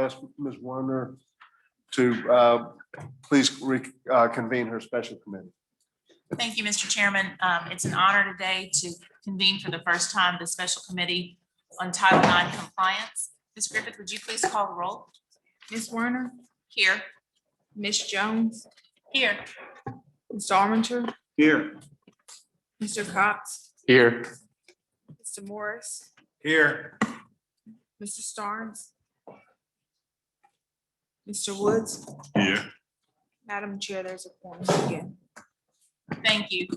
ask Ms. Warner to please convene her special committee. Thank you, Mr. Chairman. It's an honor today to convene for the first time the special committee on Title IX compliance. Ms. Griffith, would you please call the roll? Ms. Werner, Here. Ms. Jones, Here. Mr. Arminger, Here. Mr. Cox, Here. Mr. Morris, Here. Mr. Starnes, Mr. Woods. Here. Madam Chair, there's a quorum again. Thank you.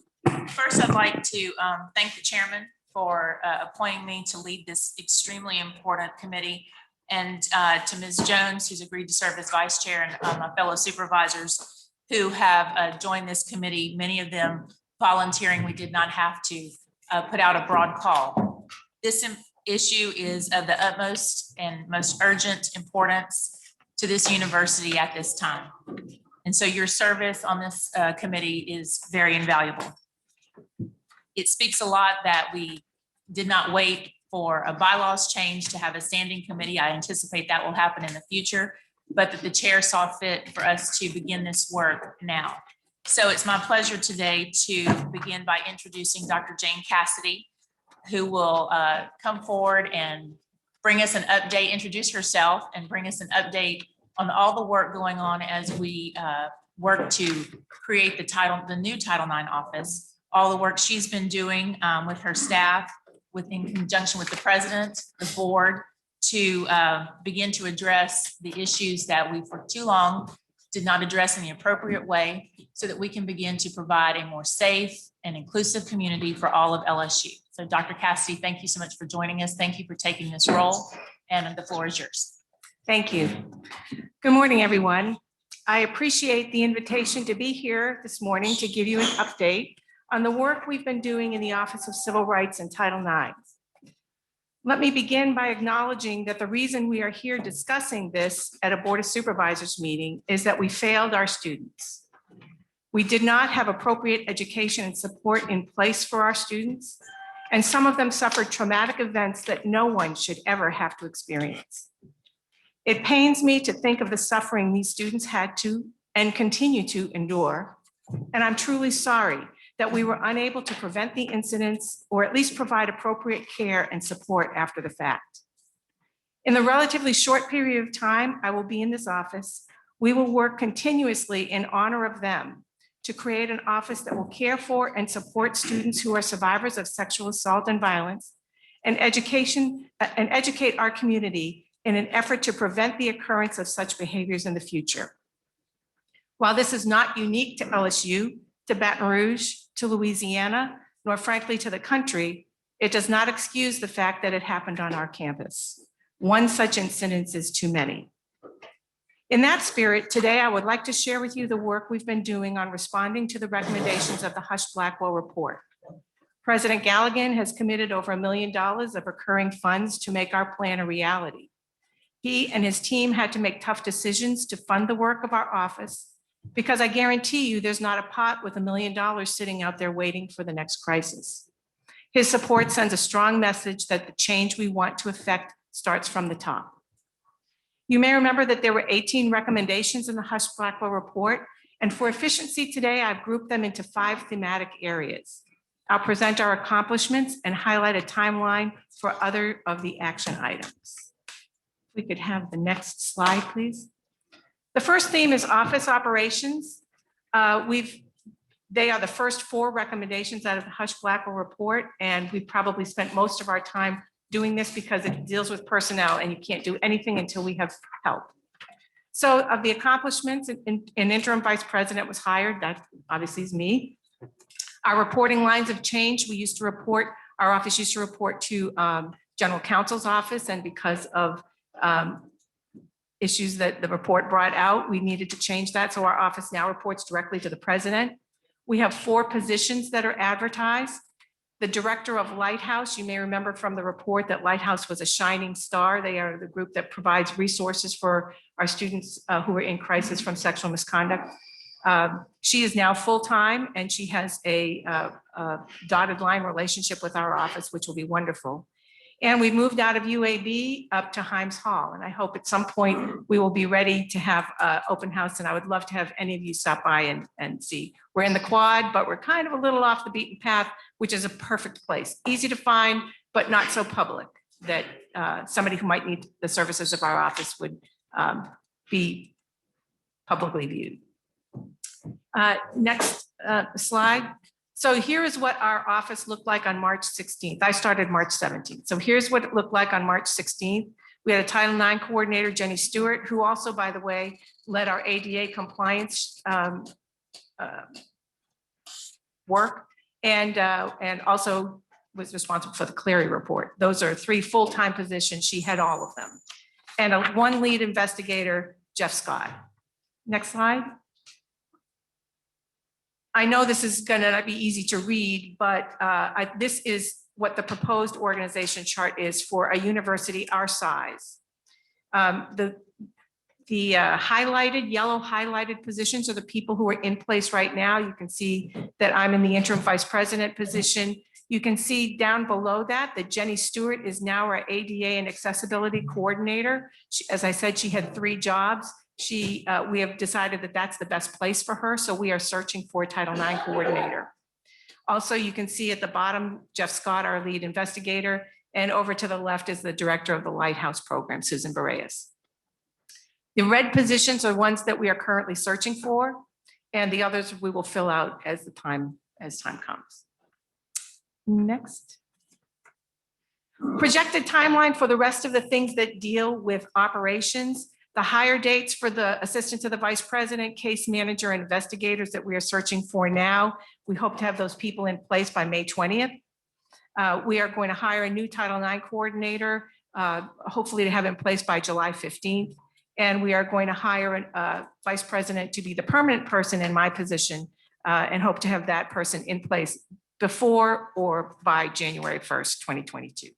First, I'd like to thank the chairman for appointing me to lead this extremely important committee, and to Ms. Jones, who's agreed to serve as vice chair, and my fellow supervisors who have joined this committee, many of them volunteering. We did not have to put out a broad call. This issue is of the utmost and most urgent importance to this university at this time. And so your service on this committee is very invaluable. It speaks a lot that we did not wait for a bylaws change to have a standing committee. I anticipate that will happen in the future, but that the chair saw fit for us to begin this work now. So it's my pleasure today to begin by introducing Dr. Jane Cassidy, who will come forward and bring us an update, introduce herself and bring us an update on all the work going on as we work to create the new Title IX office, all the work she's been doing with her staff, in conjunction with the president, the board, to begin to address the issues that we for too long did not address in the appropriate way, so that we can begin to provide a more safe and inclusive community for all of LSU. So Dr. Cassidy, thank you so much for joining us. Thank you for taking this role, and the floor is yours. Thank you. Good morning, everyone. I appreciate the invitation to be here this morning to give you an update on the work we've been doing in the Office of Civil Rights and Title IX. Let me begin by acknowledging that the reason we are here discussing this at a Board of Supervisors meeting is that we failed our students. We did not have appropriate education and support in place for our students, and some of them suffered traumatic events that no one should ever have to experience. It pains me to think of the suffering these students had to and continue to endure, and I'm truly sorry that we were unable to prevent the incidents or at least provide appropriate care and support after the fact. In the relatively short period of time I will be in this office, we will work continuously in honor of them to create an office that will care for and support students who are survivors of sexual assault and violence, and educate our community in an effort to prevent the occurrence of such behaviors in the future. While this is not unique to LSU, to Baton Rouge, to Louisiana, nor frankly to the country, it does not excuse the fact that it happened on our campus. One such incident is too many. In that spirit, today I would like to share with you the work we've been doing on responding to the recommendations of the Husch Blackwell report. President Galligan has committed over $1 million of recurring funds to make our plan a reality. He and his team had to make tough decisions to fund the work of our office, because I guarantee you there's not a pot with $1 million sitting out there waiting for the next crisis. His support sends a strong message that the change we want to effect starts from the top. You may remember that there were 18 recommendations in the Husch Blackwell report, and for efficiency today, I've grouped them into 5 thematic areas. I'll present our accomplishments and highlight a timeline for other of the action items. We could have the next slide, please. The first theme is office operations. They are the first 4 recommendations out of the Husch Blackwell report, and we probably spent most of our time doing this because it deals with personnel and you can't do anything until we have help. So of the accomplishments, an interim vice president was hired. That obviously is me. Our reporting lines have changed. Our office used to report to general counsel's office, and because of issues that the report brought out, we needed to change that. So our office now reports directly to the president. We have 4 positions that are advertised. The director of Lighthouse, you may remember from the report that Lighthouse was a shining star. They are the group that provides resources for our students who are in crisis from sexual misconduct. She is now full-time, and she has a dotted line relationship with our office, which will be wonderful. And we moved out of UAB up to Himes Hall. And I hope at some point we will be ready to have an open house. And I would love to have any of you stop by and see. We're in the quad, but we're kind of a little off the beaten path, which is a perfect place. Easy to find, but not so public that somebody who might need the services of our office would be publicly viewed. Next slide. So here is what our office looked like on March 16th. I started March 17th. So here's what it looked like on March 16th. We had a Title IX coordinator, Jenny Stewart, who also, by the way, led our ADA compliance work and also was responsible for the Clery report. Those are 3 full-time positions. She had all of them. And one lead investigator, Jeff Scott. Next slide. I know this is going to not be easy to read, but this is what the proposed organization chart is for a university our size. The highlighted, yellow highlighted positions are the people who are in place right now. You can see that I'm in the interim vice president position. You can see down below that Jenny Stewart is now our ADA and accessibility coordinator. As I said, she had 3 jobs. We have decided that that's the best place for her. So we are searching for a Title IX coordinator. Also, you can see at the bottom, Jeff Scott, our lead investigator, and over to the left is the director of the Lighthouse program, Susan Boreas. The red positions are ones that we are currently searching for, and the others we will fill out as time comes. Next. Projected timeline for the rest of the things that deal with operations. The hire dates for the assistant to the vice president, case manager, and investigators that we are searching for now. We hope to have those people in place by May 20th. We are going to hire a new Title IX coordinator, hopefully to have in place by July 15th. And we are going to hire a vice president to be the permanent person in my position and hope to have that person in place before or by January 1st, 2022.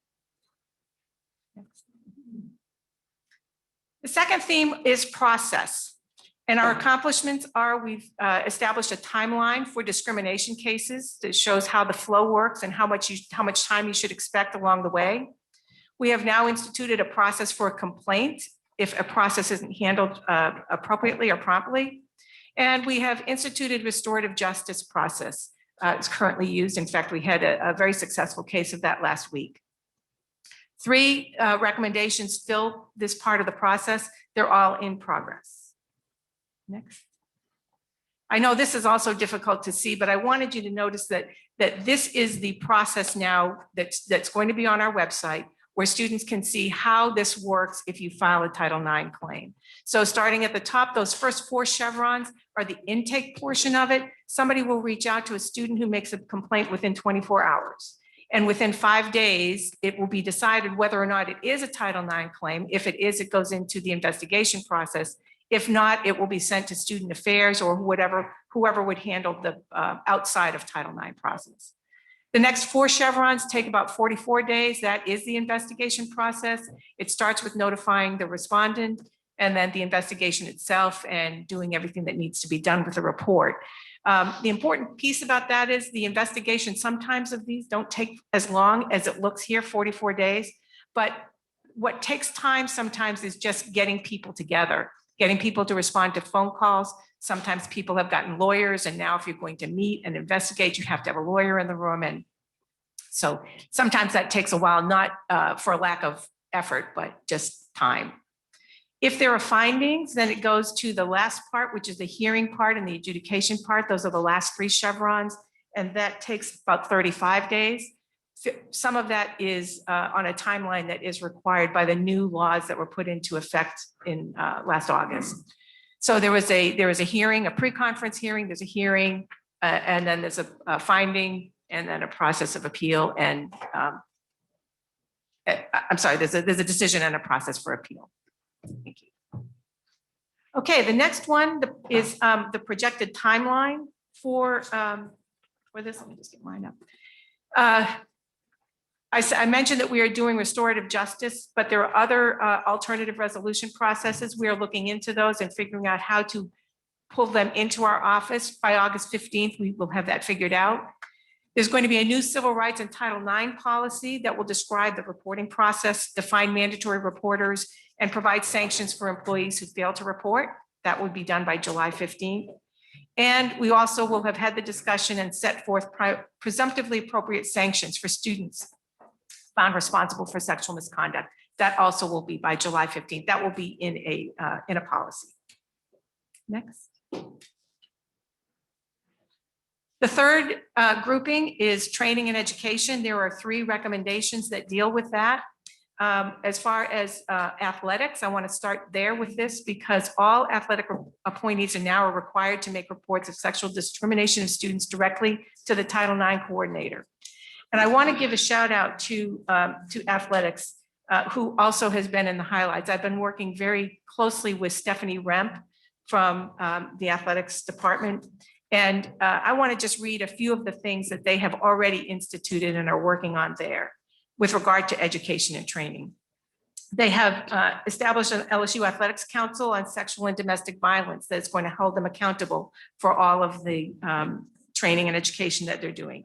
The second theme is process. And our accomplishments are we've established a timeline for discrimination cases that shows how the flow works and how much time you should expect along the way. We have now instituted a process for a complaint if a process isn't handled appropriately or promptly. And we have instituted restorative justice process. It's currently used. In fact, we had a very successful case of that last week. 3 recommendations fill this part of the process. They're all in progress. Next. I know this is also difficult to see, but I wanted you to notice that this is the process now that's going to be on our website where students can see how this works if you file a Title IX claim. So starting at the top, those first 4 chevrons are the intake portion of it. Somebody will reach out to a student who makes a complaint within 24 hours. And within 5 days, it will be decided whether or not it is a Title IX claim. If it is, it goes into the investigation process. If not, it will be sent to student affairs or whoever would handle the outside of Title IX process. The next 4 chevrons take about 44 days. That is the investigation process. It starts with notifying the respondent and then the investigation itself and doing everything that needs to be done with the report. The important piece about that is the investigation sometimes of these don't take as long as it looks here, 44 days. But what takes time sometimes is just getting people together, getting people to respond to phone calls. Sometimes people have gotten lawyers, and now if you're going to meet and investigate, you have to have a lawyer in the room. And so sometimes that takes a while, not for a lack of effort, but just time. If there are findings, then it goes to the last part, which is the hearing part and the adjudication part. Those are the last 3 chevrons, and that takes about 35 days. Some of that is on a timeline that is required by the new laws that were put into effect in last August. So there was a hearing, a pre-conference hearing, there's a hearing, and then there's a finding, and then a process of appeal. And I'm sorry, there's a decision and a process for appeal. Thank you. Okay, the next one is the projected timeline for this. Let me just get mine up. I mentioned that we are doing restorative justice, but there are other alternative resolution processes. We are looking into those and figuring out how to pull them into our office. By August 15th, we will have that figured out. There's going to be a new civil rights and Title IX policy that will describe the reporting process, define mandatory reporters, and provide sanctions for employees who fail to report. That would be done by July 15th. And we also will have had the discussion and set forth presumptively appropriate sanctions for students found responsible for sexual misconduct. That also will be by July 15th. That will be in a policy. Next. The third grouping is training and education. There are 3 recommendations that deal with that. As far as athletics, I want to start there with this because all athletic appointees are now required to make reports of sexual discrimination of students directly to the Title IX coordinator. And I want to give a shout out to athletics, who also has been in the highlights. I've been working very closely with Stephanie Remp from the athletics department. And I want to just read a few of the things that they have already instituted and are working on there with regard to education and training. They have established an LSU Athletics Council on Sexual and Domestic Violence that's going to hold them accountable for all of the training and education that they're doing.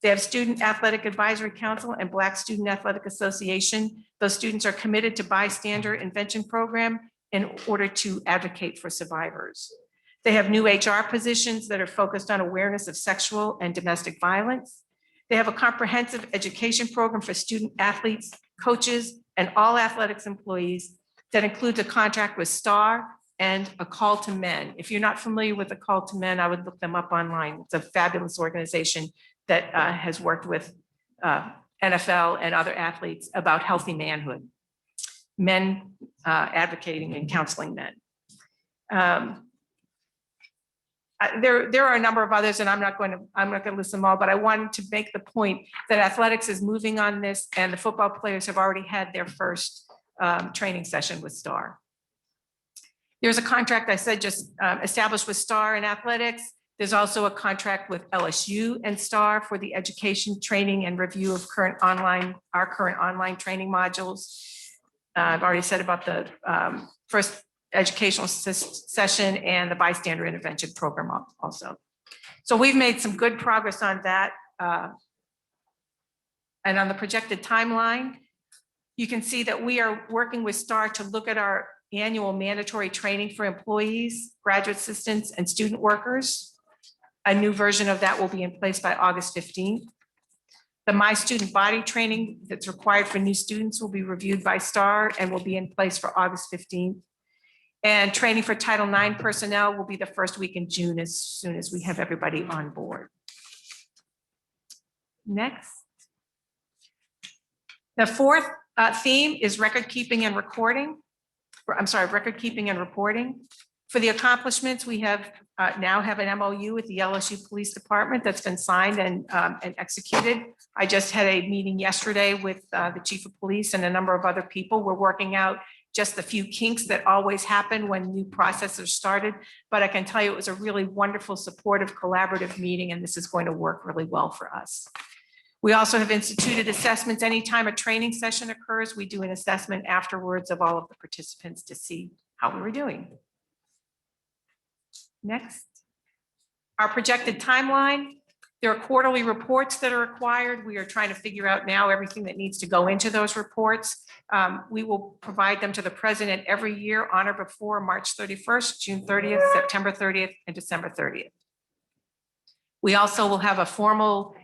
They have Student Athletic Advisory Council and Black Student Athletic Association. Those students are committed to bystander intervention program in order to advocate for survivors. They have new HR positions that are focused on awareness of sexual and domestic violence. They have a comprehensive education program for student athletes, coaches, and all athletics employees that includes a contract with STAR and a Call to Men. If you're not familiar with a Call to Men, I would look them up online. It's a fabulous organization that has worked with NFL and other athletes about healthy manhood, men advocating and counseling men. There are a number of others, and I'm not going to list them all, but I wanted to make the point that athletics is moving on this, and the football players have already had their first training session with STAR. There's a contract I said just established with STAR in athletics. There's also a contract with LSU and STAR for the education, training, and review of our current online training modules. I've already said about the first educational session and the bystander intervention program also. So we've made some good progress on that. And on the projected timeline, you can see that we are working with STAR to look at our annual mandatory training for employees, graduate assistants, and student workers. A new version of that will be in place by August 15th. The My Student Body training that's required for new students will be reviewed by STAR and will be in place for August 15th. And training for Title IX personnel will be the first week in June as soon as we have everybody on board. Next. The fourth theme is record keeping and recording. Record keeping and reporting. For the accomplishments, we have now have an MOU with the LSU Police Department that's been signed and executed. I just had a meeting yesterday with the Chief of Police and a number of other people. We're working out just the few kinks that always happen when new processes started. But I can tell you it was a really wonderful, supportive, collaborative meeting, and this is going to work really well for us. We also have instituted assessments. Anytime a training session occurs, we do an assessment afterwards of all of the participants to see how we were doing. Next, our projected timeline. There are quarterly reports that are required. We are trying to figure out now everything that needs to go into those reports. We will provide them to the president every year on or before March 31st, June 30th, September 30th, and December 30th. We also will have a formal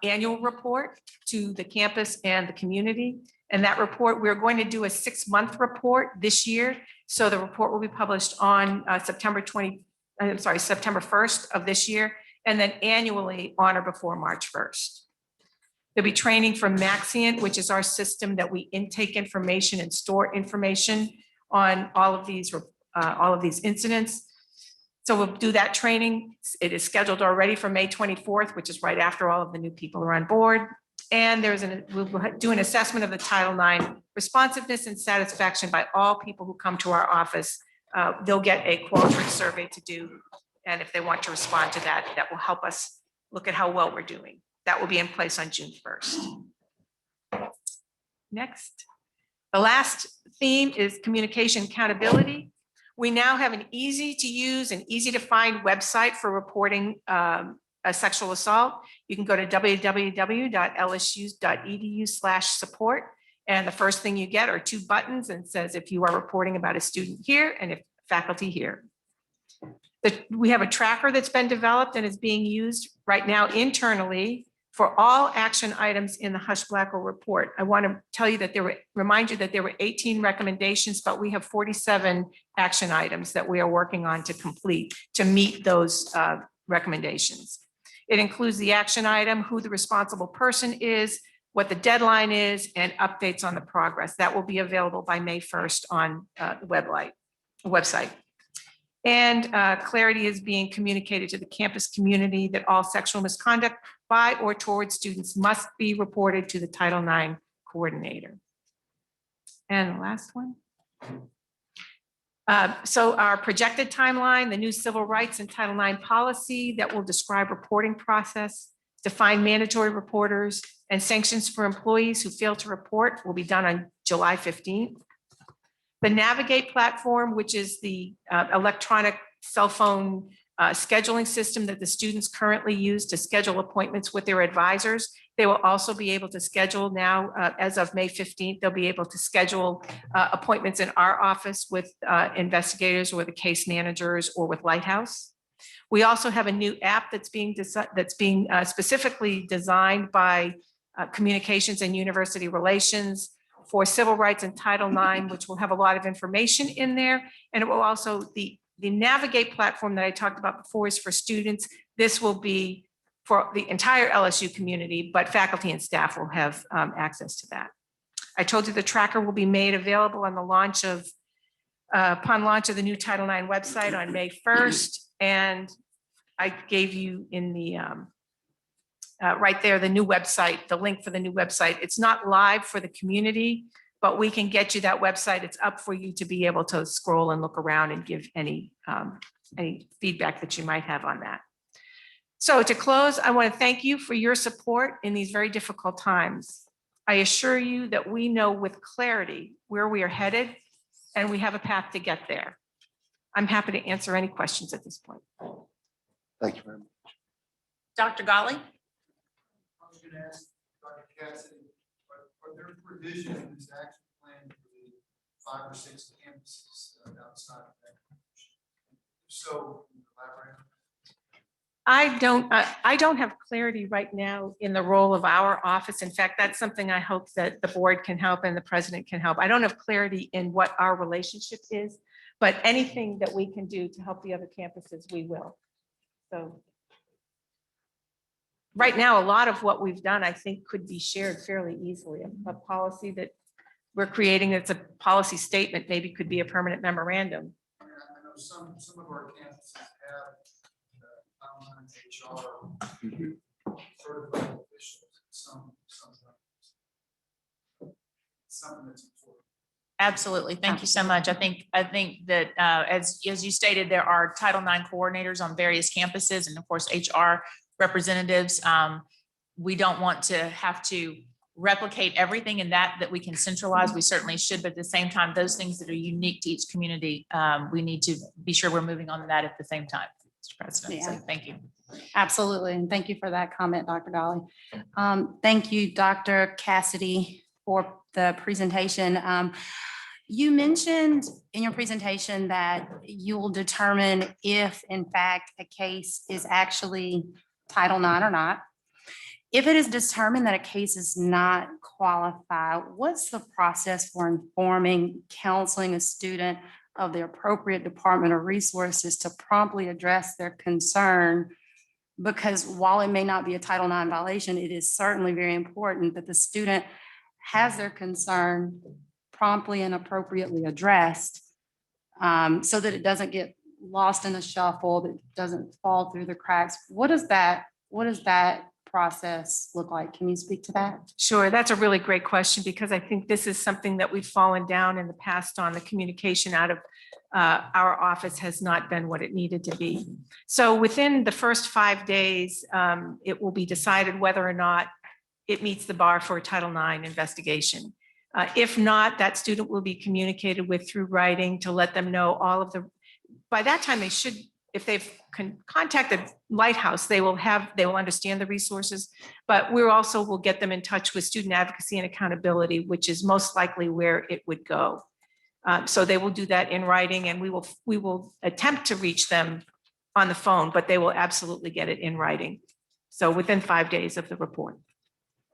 annual report to the campus and the community. And that report, we're going to do a 6-month report this year. So the report will be published on September 1st of this year, and then annually on or before March 1st. There'll be training from Maxient, which is our system that we intake information and store information on all of these incidents. So we'll do that training. It is scheduled already for May 24th, which is right after all of the new people are on board. And we'll do an assessment of the Title IX responsiveness and satisfaction by all people who come to our office. They'll get a qualitative survey to do. And if they want to respond to that, that will help us look at how well we're doing. That will be in place on June 1st. Next, the last theme is communication accountability. We now have an easy to use and easy to find website for reporting sexual assault, you can go to www.lsu.edu/support. And the first thing you get are 2 buttons and says if you are reporting about a student here and if faculty here. We have a tracker that's been developed and is being used right now internally for all action items in the Husch Blackwell report. I want to tell you that remind you that there were 18 recommendations, but we have 47 action items that we are working on to complete to meet those recommendations. It includes the action item, who the responsible person is, what the deadline is, and updates on the progress. That will be available by May 1st on the website. And clarity is being communicated to the campus community that all sexual misconduct by or towards students must be reported to the Title IX coordinator. And the last one. So our projected timeline, the new civil rights and Title IX policy that will describe reporting process, define mandatory reporters, and sanctions for employees who fail to report will be done on July 15th. The Navigate platform, which is the electronic cell phone scheduling system that the students currently use to schedule appointments with their advisors. They will also be able to schedule now, as of May 15th, they'll be able to schedule appointments in our office with investigators or the case managers or with Lighthouse. We also have a new app that's being specifically designed by Communications and University Relations for civil rights and Title IX, which will have a lot of information in there. And it will also, the Navigate platform that I talked about before is for students. This will be for the entire LSU community, but faculty and staff will have access to that. I told you the tracker will be made available on the launch of, upon launch of the new Title IX website on May 1st. And I gave you in the, right there, the new website, the link for the new website. It's not live for the community, but we can get you that website. It's up for you to be able to scroll and look around and give any feedback that you might have on that. So to close, I want to thank you for your support in these very difficult times. I assure you that we know with clarity where we are headed and we have a path to get there. I'm happy to answer any questions at this point. Thank you very much. Dr. Golly? I was going to ask Dr. Cassidy, are there provisions in this action plan for the 5 or 6 campuses outside of that? So, elaborate. I don't have clarity right now in the role of our office. In fact, that's something I hope that the board can help and the president can help. I don't have clarity in what our relationship is, but anything that we can do to help the other campuses, we will. So right now, a lot of what we've done, I think, could be shared fairly easily. A policy that we're creating, it's a policy statement, maybe could be a permanent memorandum. I know some of our campuses have HR certified officials, some something that's important. Absolutely. Thank you so much. I think that as you stated, there are Title IX coordinators on various campuses and of course, HR representatives. We don't want to have to replicate everything in that we can centralize. We certainly should, but at the same time, those things that are unique to each community, we need to be sure we're moving on to that at the same time, Mr. President. So thank you. Absolutely. And thank you for that comment, Dr. Dolly. Thank you, Dr. Cassidy, for the presentation. You mentioned in your presentation that you will determine if, in fact, a case is actually Title IX or not. If it is determined that a case is not qualified, what's the process for informing, counseling a student of the appropriate department or resources to promptly address their concern? Because while it may not be a Title IX violation, it is certainly very important that the student has their concern promptly and appropriately addressed, so that it doesn't get lost in the shuffle, that it doesn't fall through the cracks. What does that process look like? Can you speak to that? Sure, that's a really great question because I think this is something that we've fallen down in the past on. The communication out of our office has not been what it needed to be. So within the first 5 days, it will be decided whether or not it meets the bar for a Title IX investigation. If not, that student will be communicated with through writing to let them know all of the, by that time they should if they've contacted Lighthouse, they will understand the resources, but we're also will get them in touch with student advocacy and accountability, which is most likely where it would go. So they will do that in writing, and we will attempt to reach them on the phone, but they will absolutely get it in writing. So within 5 days of the report.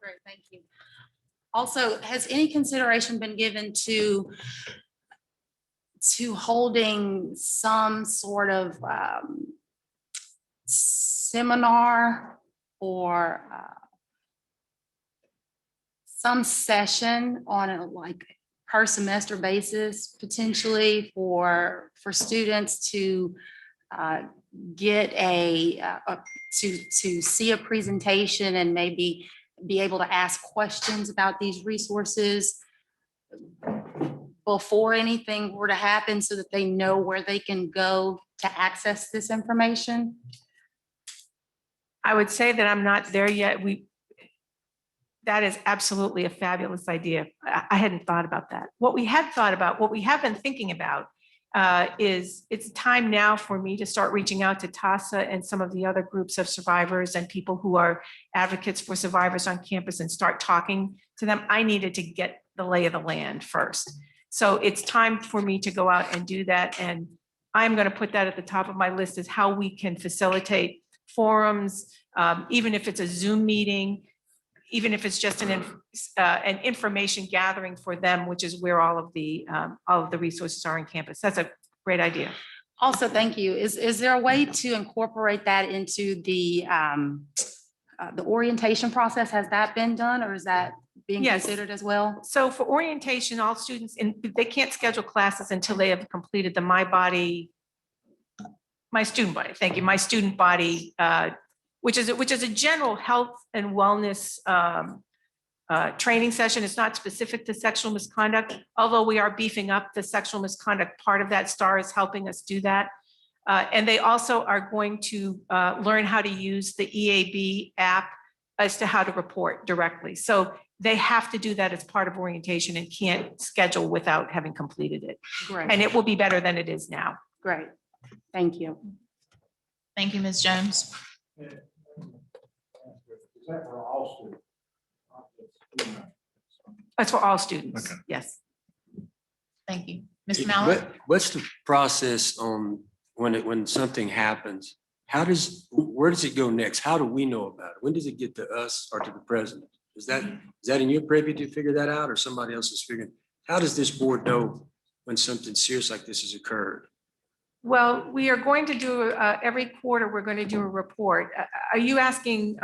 Great, thank you. Also, has any consideration been given to holding some sort of seminar or some session on a per semester basis, potentially for students to get to see a presentation and maybe be able to ask questions about these resources before anything were to happen, so that they know where they can go to access this information? I would say that I'm not there yet. That is absolutely a fabulous idea. I hadn't thought about that. What we have been thinking about is it's time now for me to start reaching out to TASA and some of the other groups of survivors and people who are advocates for survivors on campus and start talking to them. I needed to get the lay of the land first. So it's time for me to go out and do that. And I'm going to put that at the top of my list, is how we can facilitate forums, even if it's a Zoom meeting, even if it's just an information gathering for them, which is where all of the resources are on campus. That's a great idea. Also, thank you. Is there a way to incorporate that into the orientation process? Has that been done, or is that being Yes. considered as well? So for orientation, all students, and they can't schedule classes until they have completed the My Student Body, thank you, My Student Body, which is a general health and wellness training session. It's not specific to sexual misconduct, although we are beefing up the sexual misconduct part of that. STAR is helping us do that. And they also are going to learn how to use the EAB app as to how to report directly. So they have to do that as part of orientation and can't schedule without having completed it. Great, And it will be better than it is now. great. Thank you. Thank you, Ms. Jones. Is that for all students? Not just students? That's for all students. Okay. Yes. Thank you. Mr. Mallett? What's the process on when something happens? Where does it go next? How do we know about it? When does it get to us or to the president? Is that in your purview to figure that out, or somebody else is figuring? How does this board know when something serious like this has occurred? Well, we are going to do, every quarter, we're going to do a report. Are you asking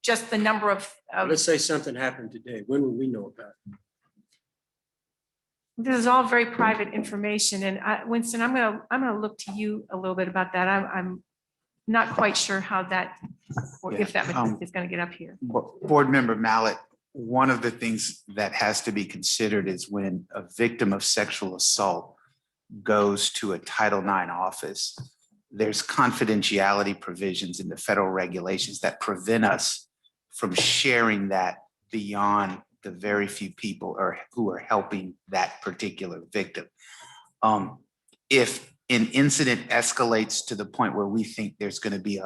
just the number of? Let's say something happened today. When will we know about it? This is all very private information, and Winston, I'm gonna look to you a little bit about that. I'm not quite sure how that, or if that is gonna get up here. Board Member Mallett, one of the things that has to be considered is when a victim of sexual assault goes to a Title IX office, there's confidentiality provisions in the federal regulations that prevent us from sharing that beyond the very few people who are helping that particular victim. If an incident escalates to the point where we think there's going to be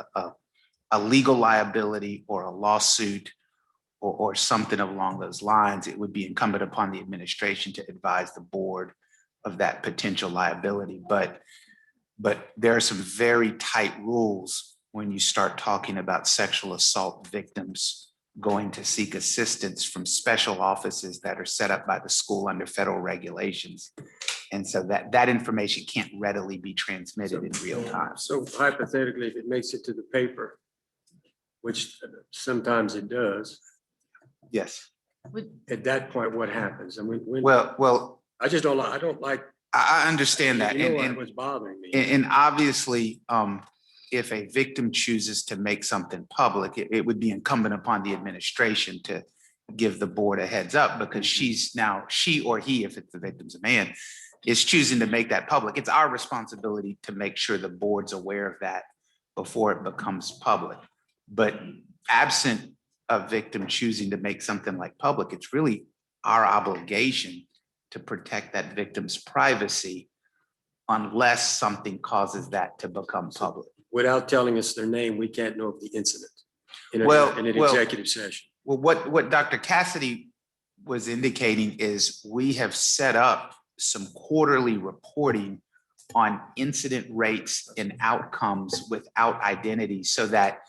a legal liability or a lawsuit or something along those lines, it would be incumbent upon the administration to advise the board of that potential liability. But there are some very tight rules when you start talking about sexual assault victims going to seek assistance from special offices that are set up by the school under federal regulations. And so that information can't readily be transmitted in real time. So hypothetically, if it makes it to the paper, which sometimes it does, Yes. at that point, what happens? I mean, Well, I don't like. I understand that. You know And what's bothering me. And obviously, if a victim chooses to make something public, it would be incumbent upon the administration to give the board a heads up, because she or he, if it's the victim's a man, is choosing to make that public. It's our responsibility to make sure the board's aware of that before it becomes public. But absent a victim choosing to make something like public, it's really our obligation to protect that victim's privacy unless something causes that to become public. Without telling us their name, we can't know of the incident in Well, an well- executive session. Well, what Dr. Cassidy was indicating is we have set up some quarterly reporting on incident rates and outcomes without identity, so that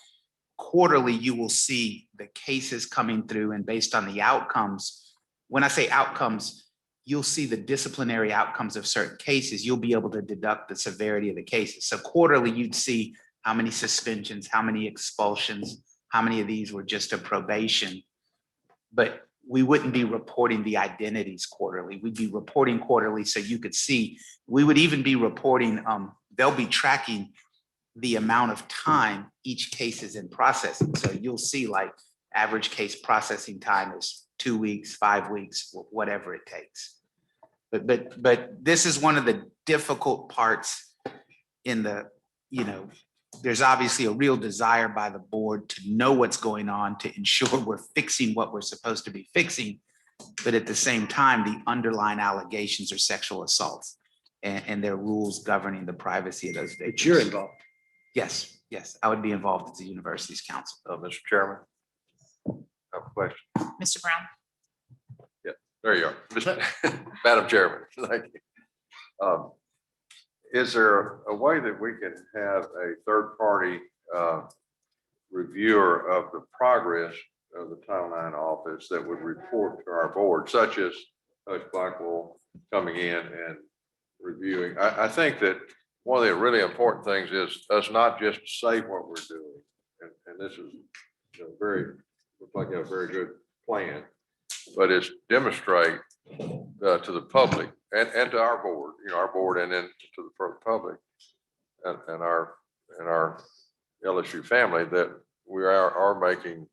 quarterly you will see the cases coming through, and based on the outcomes, when I say outcomes, you'll see the disciplinary outcomes of certain cases. You'll be able to deduct the severity of the cases. So quarterly, you'd see how many suspensions, how many expulsions, how many of these were just a probation. But we wouldn't be reporting the identities quarterly. We'd be reporting quarterly so you could see. We would even be reporting, they'll be tracking the amount of time each case is in processing. So you'll see like average case processing time is 2 weeks, 5 weeks, whatever it takes. But this is one of the difficult parts in the, there's obviously a real desire by the board to know what's going on, to ensure we're fixing what we're supposed to be fixing. But at the same time, the underlying allegations are sexual assaults, and there are rules governing the privacy of those victims. But you're involved. Yes, I would be involved as the university's counsel. Mr. Chairman, I have a question. Mr. Brown? There you are. Madam Chairman, thank you. Is there a way that we can have a third-party reviewer of the progress of the Title IX office that would report to our board, such as Husch Blackwell coming in and reviewing? I think that one of the really important things is us not just say what we're doing, and this is looks like a very good plan, but it's demonstrate to the public and to our board, and then to the public and our LSU family that we are making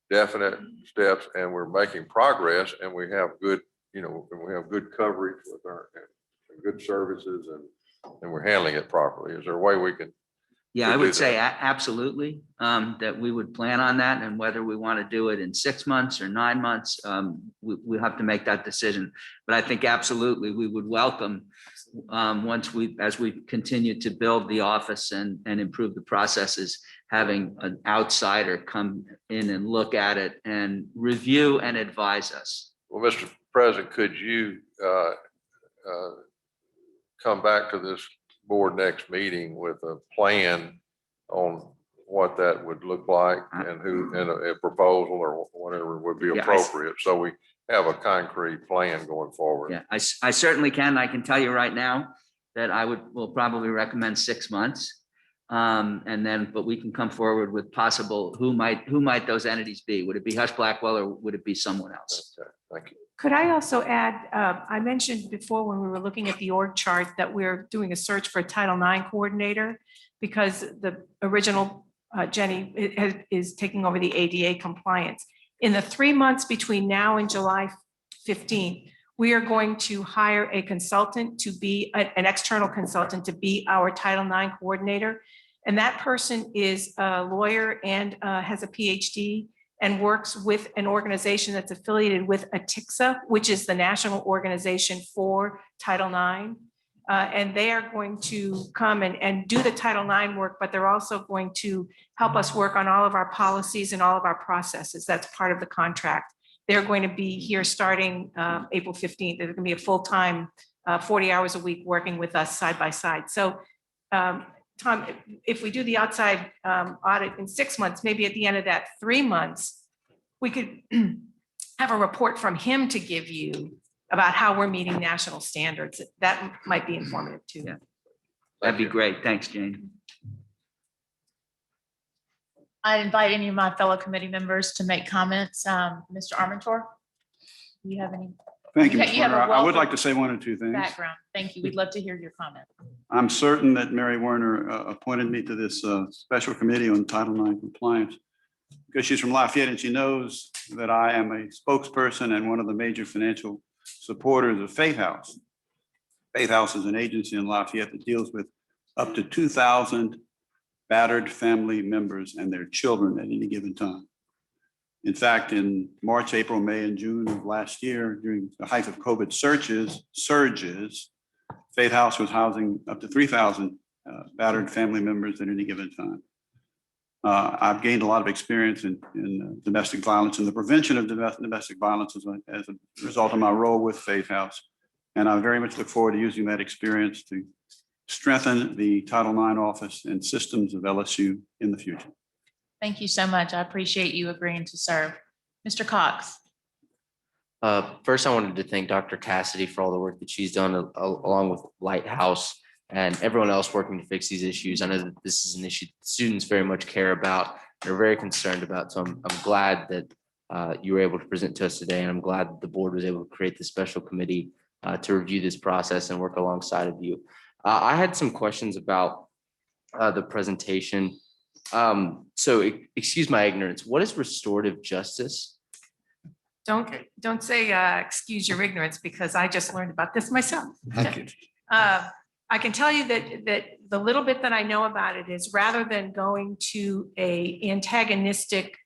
definite steps, and we're making progress, and we have good, we have good coverage with our and good services, and we're handling it properly. Is there a way we can? Yeah, I do would say that? Absolutely, that we would plan on that, and whether we want to do it in 6 months or 9 months, we have to make that decision. But I think absolutely we would welcome, as we continue to build the office and improve the processes, having an outsider come in and look at it and review and advise us. Well, Mr. President, could you come back to this board next meeting with a plan on what that would look like, and a proposal or whatever would be Yeah, appropriate, so we have a concrete plan going forward? Yeah, I certainly can. I can tell you right now that will probably recommend 6 months. But we can come forward with possible, who might those entities be? Would it be Husch Blackwell, or would it be someone else? Okay, thank you. Could I also add, I mentioned before when we were looking at the org chart that we're doing a search for a Title IX coordinator, because the original Jenny is taking over the ADA compliance. In the 3 months between now and July 15th, we are going to hire a consultant to be an external consultant to be our Title IX coordinator. And that person is a lawyer and has a PhD and works with an organization that's affiliated with ATICSA, which is the national organization for Title IX. And they are going to come and do the Title IX work, but they're also going to help us work on all of our policies and all of our processes. That's part of the contract. They're going to be here starting April 15th. They're going to be a full-time 40 hours a week working with us side by side. So Tom, if we do the outside audit in 6 months, maybe at the end of that 3 months, we could have a report from him to give you about how we're meeting national standards. That might be informative too. Yeah. That'd be great. Thanks, Jane. I invite any of my fellow committee members to make comments. Mr. Armentor, do you have any Thank you, Okay, Ms. you have a Werner. I would wealth like of to say one or two things. background? Thank you. We'd love to hear your comment. I'm certain that Mary Werner appointed me to this special committee on Title IX compliance because she's from Lafayette and she knows that I am a spokesperson and one of the major financial supporters of Faith House. Faith House is an agency in Lafayette that deals with up to 2,000 battered family members and their children at any given time. In fact, in March, April, May, and June of last year, during the height of COVID surges, Faith House was housing up to 3,000 battered family members at any given time. I've gained a lot of experience in domestic violence and the prevention of domestic violence as a result of my role with Faith House. And I very much look forward to using that experience to strengthen the Title IX office and systems of LSU in the future. Thank you so much. I appreciate you agreeing to serve. Mr. Cox. First, I wanted to thank Dr. Cassidy for all the work that she's done along with Lighthouse and everyone else working to fix these issues. I know that this is an issue that students very much care about. They're very concerned about. So I'm glad that you were able to present to us today. And I'm glad that the board was able to create this special committee to review this process and work alongside of you. I had some questions about the presentation. So excuse my ignorance. What is restorative justice? Don't say, excuse your ignorance, because I just learned about this myself. Okay. I can tell you that the little bit that I know about it is rather than going to a antagonistic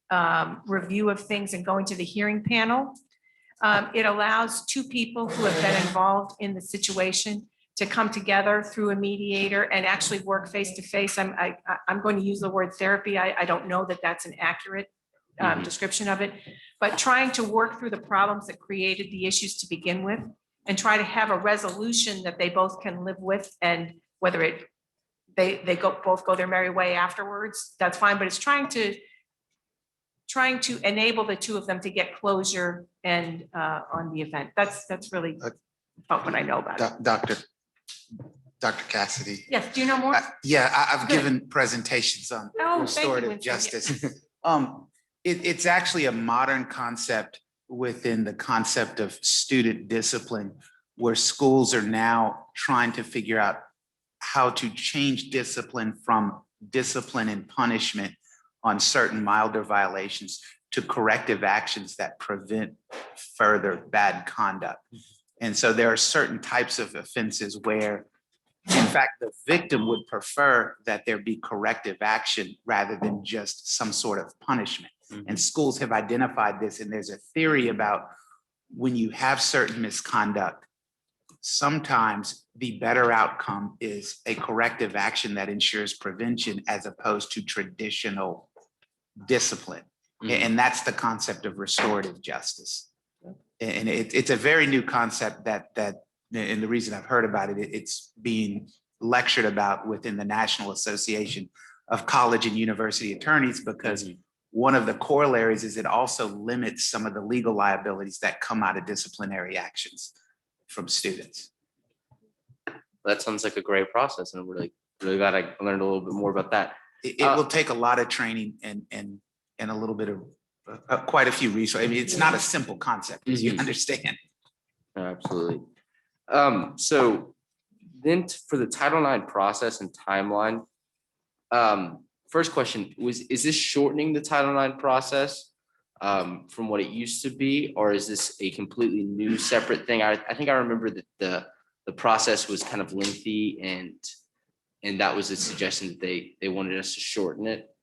review of things and going to the hearing panel, it allows two people who have been involved in the situation to come together through a mediator and actually work face to face. I'm going to use the word therapy. I don't know that that's an accurate description of it, but trying to work through the problems that created the issues to begin with and try to have a resolution that they both can live with, and whether they both go their merry way afterwards, that's fine, but it's trying to enable the two of them to get closure and on the event. That's really about what I know about it. Dr. Cassidy. Yes, do you know more? I've Good. given presentations on Oh, thank you, restorative Winston. justice. It's actually a modern concept within the concept of student discipline, where schools are now trying to figure out how to change discipline from discipline and punishment on certain milder violations to corrective actions that prevent further bad conduct. And so there are certain types of offenses where, in fact, the victim would prefer that there be corrective action rather than just some sort of punishment. And schools have identified this, and there's a theory about when you have certain misconduct, sometimes the better outcome is a corrective action that ensures prevention as opposed to traditional discipline. And that's the concept of restorative justice. And it's a very new concept that and the reason I've heard about it, it's being lectured about within the National Association of College and University Attorneys, because one of the corollaries is it also limits some of the legal liabilities that come out of disciplinary actions from students. That sounds like a great process, and I'm really glad I learned a little bit more about that. It will take a lot of training and a little bit of quite a few resources. I mean, it's not a simple concept, as you understand. Absolutely. So then for the Title IX process and timeline, first question is this shortening the Title IX process from what it used to be, or is this a completely new separate thing? I think I remember that the process was kind of lengthy, and that was a suggestion that they wanted us to shorten it.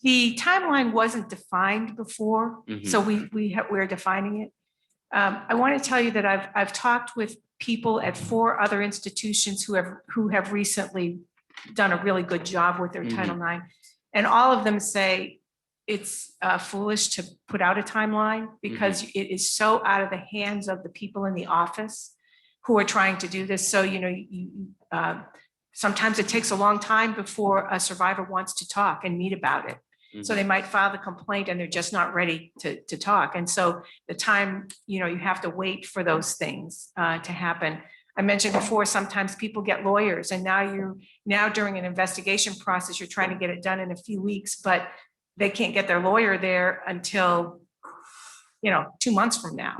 The timeline wasn't defined before, so we're defining it. I want to tell you that I've talked with people at 4 other institutions who have recently done a really good job with their Title IX, and all of them say it's foolish to put out a timeline because it is so out of the hands of the people in the office who are trying to do this. So sometimes it takes a long time before a survivor wants to talk and meet about it. So they might file the complaint and they're just not ready to talk. And so the time, you have to wait for those things to happen. I mentioned before, sometimes people get lawyers, and now during an investigation process, you're trying to get it done in a few weeks, but they can't get their lawyer there until, 2 months from now.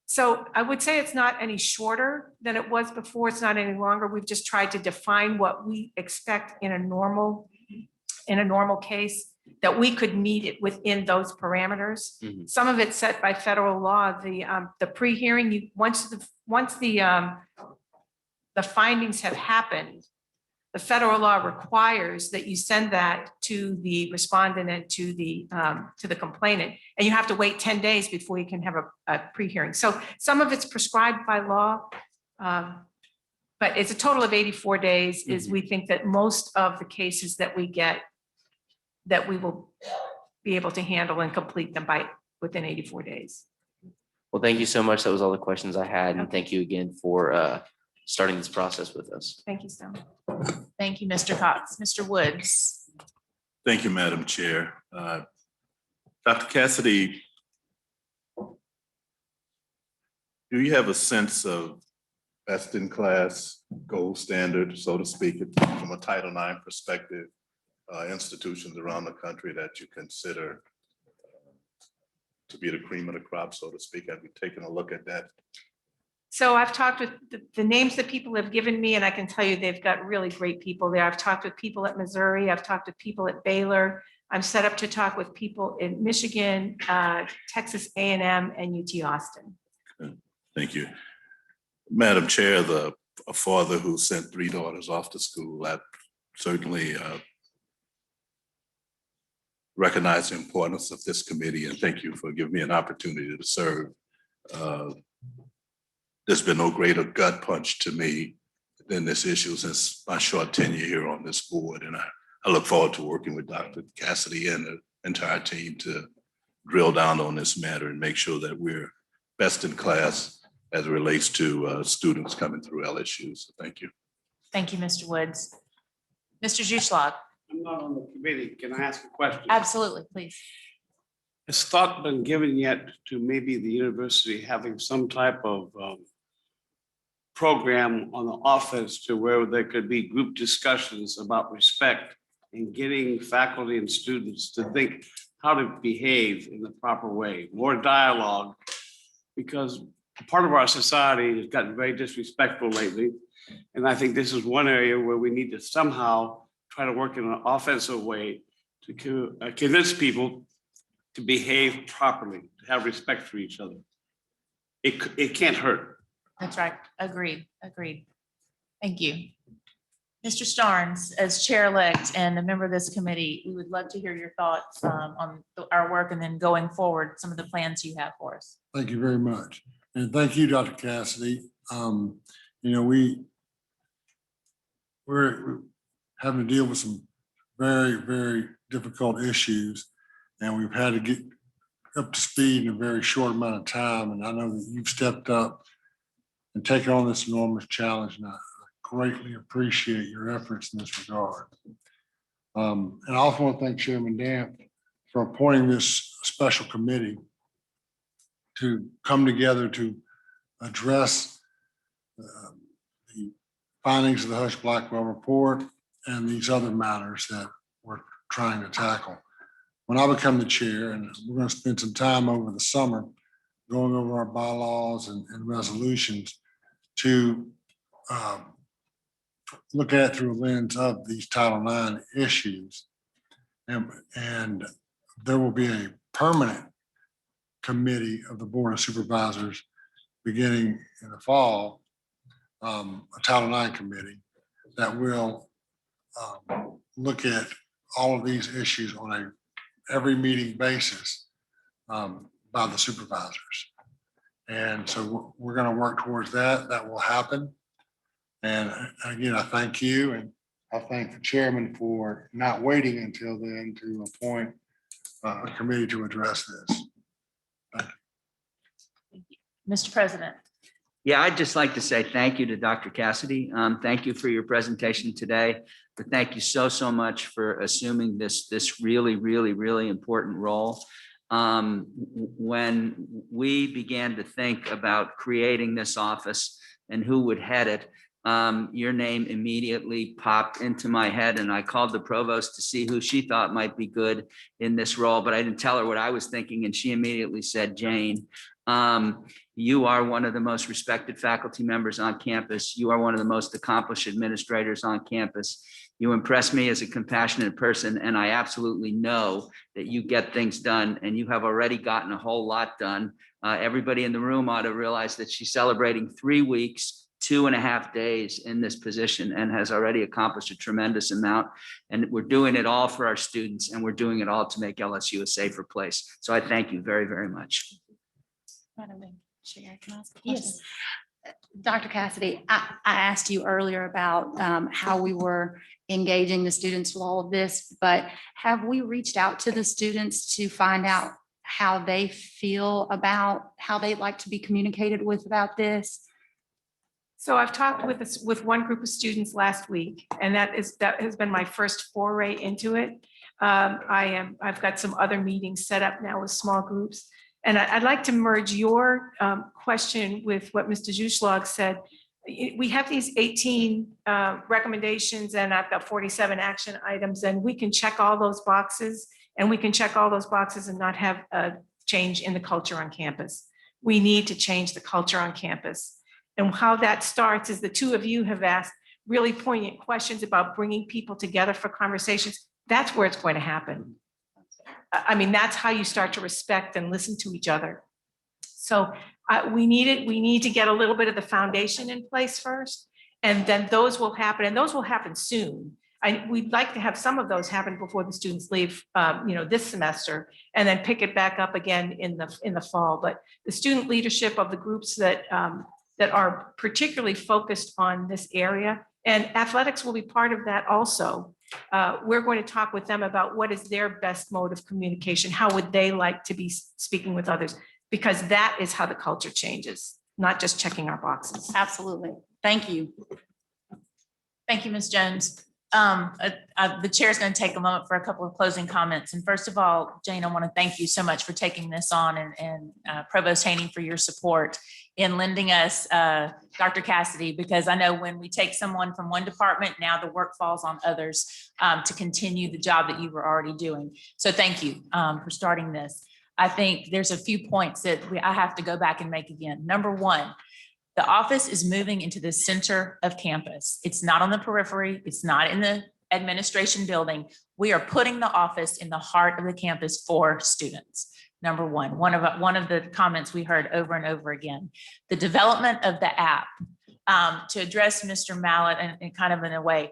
So I would say it's not any shorter than it was before. It's not any longer. We've just tried to define what we expect in a normal case, that we could meet it within those parameters. Some of it's set by federal law. The pre-hearing, once the findings have happened, the federal law requires that you send that to the respondent and to the complainant, and you have to wait 10 days before you can have a pre-hearing. So some of it's prescribed by law, but it's a total of 84 days is we think that most of the cases that we get, that we will be able to handle and complete them within 84 days. Well, thank you so much. That was all the questions I had. And thank you again for starting this process with us. Thank you, Stone. Thank you, Mr. Cox. Mr. Woods. Thank you, Madam Chair. Dr. Cassidy, do you have a sense of best in class, gold standard, so to speak, from a Title IX perspective, institutions around the country that you consider to be the cream of the crop, so to speak? Have you taken a look at that? So I've talked with the names that people have given me, and I can tell you they've got really great people there. I've talked with people at Missouri. I've talked to people at Baylor. I'm set up to talk with people in Michigan, Texas A&M, and UT Austin. Thank you. Madam Chair, a father who sent 3 daughters off to school, I certainly recognize the importance of this committee, and thank you for giving me an opportunity to serve. There's been no greater gut punch to me than this issue since my short tenure here on this board, and I look forward to working with Dr. Cassidy and the entire team to drill down on this matter and make sure that we're best in class as it relates to students coming through LSU. So thank you. Thank you, Mr. Woods. Mr. Juschlag. I'm not on the committee. Can I ask a question? Absolutely, please. Has thought been given yet to maybe the university having some type of program on the offense to where there could be group discussions about respect and getting faculty and students to think how to behave in the proper way, more dialogue, because part of our society has gotten very disrespectful lately. And I think this is one area where we need to somehow try to work in an offensive way to convince people to behave properly, to have respect for each other. It can't hurt. That's right. Agreed. Thank you. Mr. Starnes, as chair-elect and a member of this committee, we would love to hear your thoughts on our work and then going forward, some of the plans you have for us. Thank you very much. And thank you, Dr. Cassidy. We're having to deal with some very, very difficult issues, and we've had to get up to speed in a very short amount of time. And I know that you've stepped up and taken on this enormous challenge, and I greatly appreciate your efforts in this regard. And I also want to thank Chairman Damp for appointing this special committee to come together to address the findings of the Husch Blackwell report and these other matters that we're trying to tackle. When I become the chair, and we're going to spend some time over the summer going over our bylaws and resolutions to look at through a lens of these Title IX issues. And there will be a permanent committee of the Board of Supervisors beginning in the fall, a Title IX committee that will look at all of these issues on a every meeting basis by the supervisors. And so we're going to work towards that. That will happen. And again, I thank you, and I thank the chairman for not waiting until then to appoint a committee to address this. Thank you. Mr. President. Yeah, I'd just like to say thank you to Dr. Cassidy. Thank you for your presentation today, but thank you so much for assuming this really important role. When we began to think about creating this office and who would head it, your name immediately popped into my head, and I called the provost to see who she thought might be good in this role, but I didn't tell her what I was thinking, and she immediately said, Jane. You are one of the most respected faculty members on campus. You are one of the most accomplished administrators on campus. You impress me as a compassionate person, and I absolutely know that you get things done, and you have already gotten a whole lot done. Everybody in the room ought to realize that she's celebrating 3 weeks, 2.5 days in this position and has already accomplished a tremendous amount. And we're doing it all for our students, and we're doing it all to make LSU a safer place. So I thank you very, very much. Madam Chair, can I ask a question? Yes. Dr. Cassidy, I asked you earlier about how we were engaging the students with all of this, but have we reached out to the students to find out how they feel about how they'd like to be communicated with about this? So I've talked with one group of students last week, and that has been my first foray into it. I've got some other meetings set up now with small groups. And I'd like to merge your question with what Mr. Juschlag said. We have these 18 recommendations, and I've got 47 action items, and we can check all those boxes, and we can check all those boxes and not have a change in the culture on campus. We need to change the culture on campus. And how that starts is the two of you have asked really poignant questions about bringing people together for conversations. That's where it's going to happen. I mean, that's how you start to respect and listen to each other. So we need to get a little bit of the foundation in place first, and then those will happen, and those will happen soon. We'd like to have some of those happen before the students leave, this semester, and then pick it back up again in the fall. But the student leadership of the groups that are particularly focused on this area, and athletics will be part of that also. We're going to talk with them about what is their best mode of communication. How would they like to be speaking with others? Because that is how the culture changes, not just checking our boxes. Absolutely. Thank you. Thank you, Ms. Jones. The chair is going to take a moment for a couple of closing comments. And first of all, Jane, I want to thank you so much for taking this on, and Provost Haney for your support in lending us Dr. Cassidy, because I know when we take someone from one department, now the work falls on others to continue the job that you were already doing. So thank you for starting this. I think there's a few points that I have to go back and make again. Number one, the office is moving into the center of campus. It's not on the periphery. It's not in the administration building. We are putting the office in the heart of the campus for students. Number one, one of the comments we heard over and over again, the development of the app to address Mr. Mallett and kind of in a way,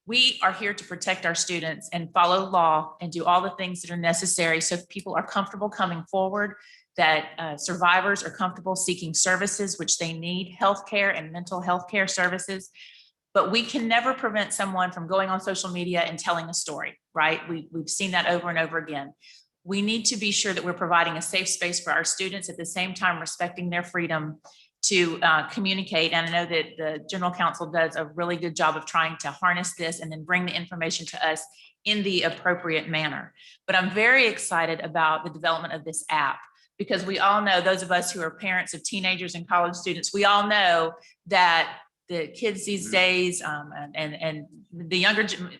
we are here to protect our students and follow law and do all the things that are necessary so people are comfortable coming forward, that survivors are comfortable seeking services, which they need, healthcare and mental health care services. But we can never prevent someone from going on social media and telling a story, right? We've seen that over and over again. We need to be sure that we're providing a safe space for our students, at the same time respecting their freedom to communicate. And I know that the general counsel does a really good job of trying to harness this and then bring the information to us in the appropriate manner. But I'm very excited about the development of this app, because we all know, those of us who are parents of teenagers and college students, we all know that the kids these days and the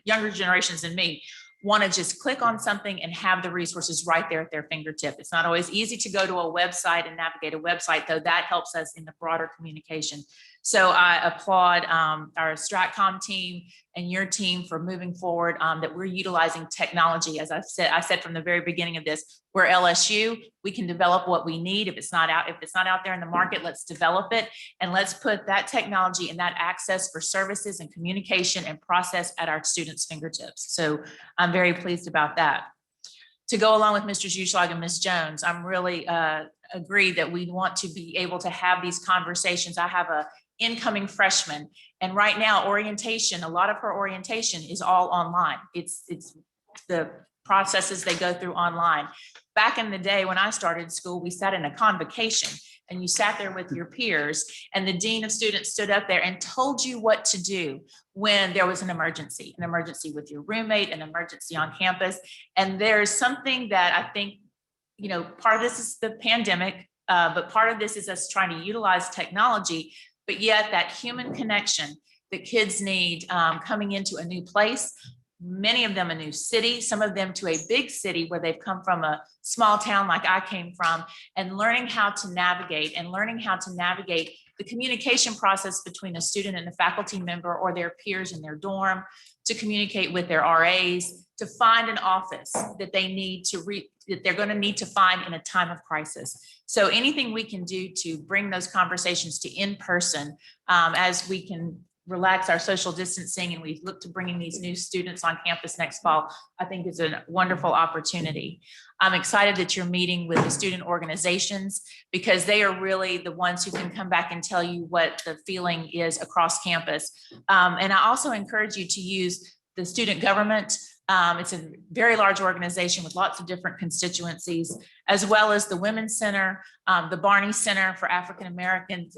younger generations than me want to just click on something and have the resources right there at their fingertip. It's not always easy to go to a website and navigate a website, though that helps us in the broader communication. So I applaud our Stratcom team and your team for moving forward, that we're utilizing technology. As I said from the very beginning of this, we're LSU, we can develop what we need. If it's not out there in the market, let's develop it, and let's put that technology and that access for services and communication and process at our students' fingertips. So I'm very pleased about that. To go along with Mr. Juschlag and Ms. Jones, I'm really agree that we want to be able to have these conversations. I have a incoming freshman, and right now orientation, a lot of her orientation is all online. It's the processes they go through online. Back in the day when I started school, we sat in a convocation, and you sat there with your peers, and the dean of students stood up there and told you what to do when there was an emergency with your roommate, an emergency on campus. And there's something that I think, part of this is the pandemic, but part of this is us trying to utilize technology, but yet that human connection that kids need coming into a new place, many of them a new city, some of them to a big city where they've come from a small town like I came from, and learning how to navigate the communication process between a student and a faculty member or their peers in their dorm, to communicate with their RAs, to find an office that they need to that they're going to need to find in a time of crisis. So anything we can do to bring those conversations to in person as we can relax our social distancing and we look to bringing these new students on campus next fall, I think is a wonderful opportunity. I'm excited that you're meeting with the student organizations because they are really the ones who can come back and tell you what the feeling is across campus. And I also encourage you to use the student government. It's a very large organization with lots of different constituencies, as well as the Women's Center, the Barney Center for African American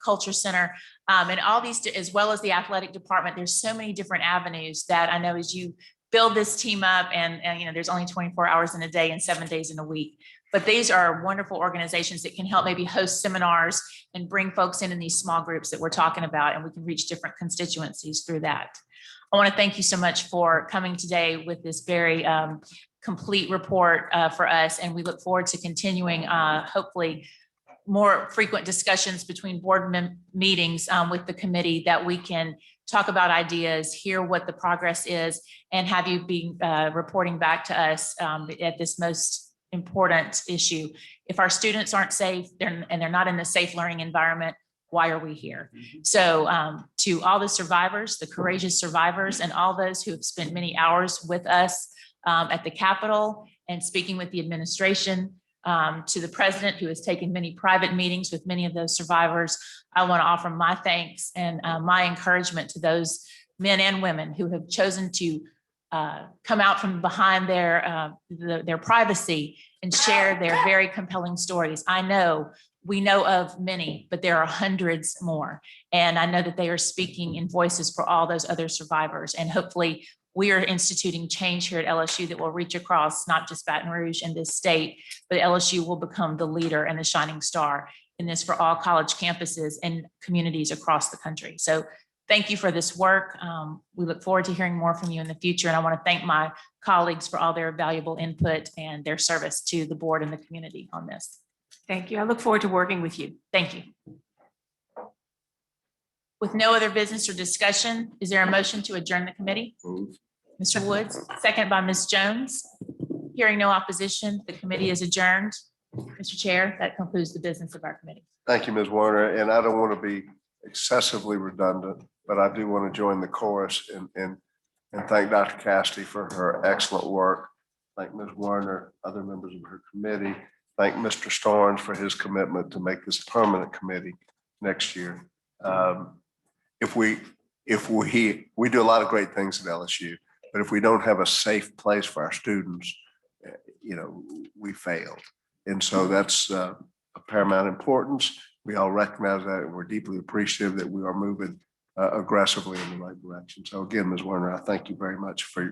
Culture Center, and all these, as well as the athletic department. There's so many different avenues that I know as you build this team up and you know, there's only 24 hours in a day and 7 days in a week. But these are wonderful organizations that can help maybe host seminars and bring folks in these small groups that we're talking about, and we can reach different constituencies through that. I want to thank you so much for coming today with this very complete report for us, and we look forward to continuing hopefully more frequent discussions between board meetings with the committee that we can talk about ideas, hear what the progress is, and have you be reporting back to us at this most important issue. If our students aren't safe and they're not in a safe learning environment, why are we here? So to all the survivors, the courageous survivors, and all those who have spent many hours with us at the Capitol and speaking with the administration, to the president who has taken many private meetings with many of those survivors, I want to offer my thanks and my encouragement to those men and women who have chosen to come out from behind their privacy and share their very compelling stories. We know of many, but there are hundreds more. And I know that they are speaking in voices for all those other survivors. And hopefully we are instituting change here at LSU that will reach across not just Baton Rouge and this state, but LSU will become the leader and the shining star in this for all college campuses and communities across the country. So thank you for this work. We look forward to hearing more from you in the future. And I want to thank my colleagues for all their valuable input and their service to the board and the community on this. Thank you. I look forward to working with you. Thank you. With no other business or discussion, is there a motion to adjourn the committee? Mr. Woods, second by Ms. Jones. Hearing no opposition, the committee is adjourned. Mr. Chair, that concludes the business of our committee. Thank you, Ms. Warner. And I don't want to be excessively redundant, but I do want to join the chorus and thank Dr. Cassidy for her excellent work. Thank Ms. Warner, other members of her committee. Thank Mr. Starnes for his commitment to make this a permanent committee next year. We do a lot of great things at LSU, but if we don't have a safe place for our students, you know, we failed. And so that's of paramount importance. We all recognize that, and we're deeply appreciative that we are moving aggressively in the right direction. So again, Ms. Warner, I thank you very much for